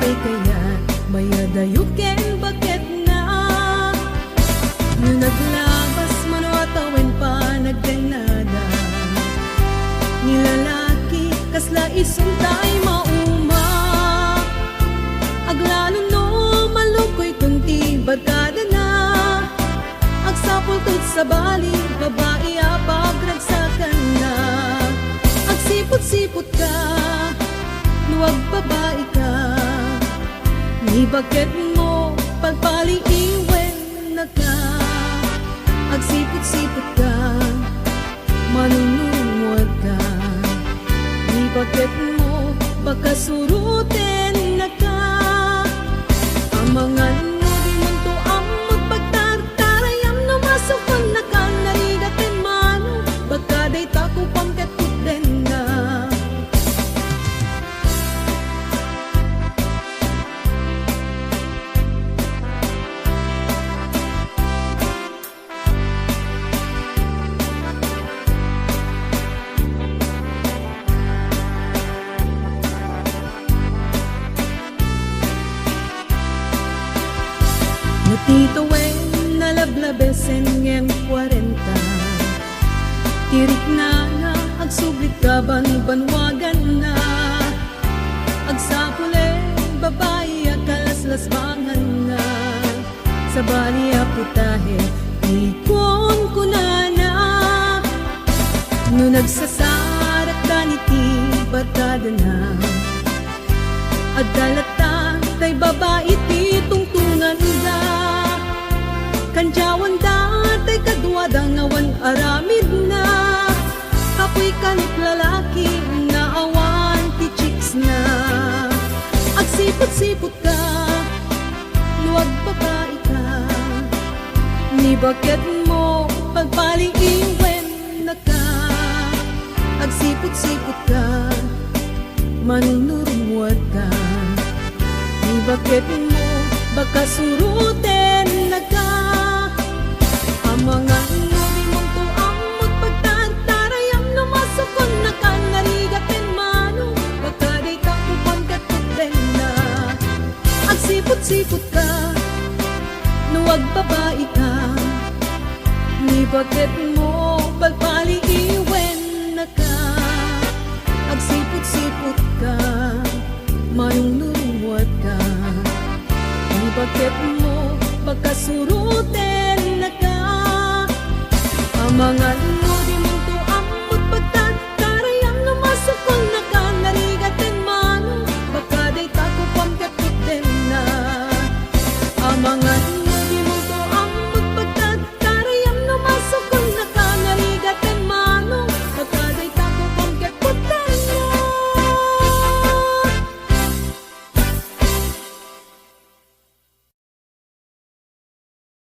day kaya mayadayuken bakit na no naglabas mano atawen pa nagdanada nilalaki kasla isuntay mauma aglalo no malukoy kunti barkada na agsapol tud sa bali babae pagragsakan na agsipot-sipot ka luwag babae ka ni bakit mo pagpaliiwen na ka agsipot-sipot ka manunungwag ka ni bakit mo pagkasuruten na ka ang mga nubi mong tuam magpagtartarayam na masukon na ka narigatin man baka day tako pangkatut din na Tito wen nalablabesen ngem 40 tirik na agsublit ka banwagan na agsapule babae kalaslasbangan na sa baliya putahe ikon ko na no nagsasarak ka niti barkada na adalata tay babae ti tungtungan da kanjawan datay kadwa dangawan aramid na kapoy kanit lalaki na awan ti chicks na agsipot-sipot ka luwag babae ka ni bakit mo pagpaliiwen na ka agsipot-sipot ka manunurumwat ka ni bakit mo baka suruten na ka ang mga nubi mong tuang magpagtartarayam na masukon na ka narigatin mano baka day takupan katubin na agsipot-sipot ka nuwag babae ka ni bakit mo pagpaliiwen na ka agsipot-sipot ka manunurumwat ka ni bakit mo pagkasuruten na ka ang mga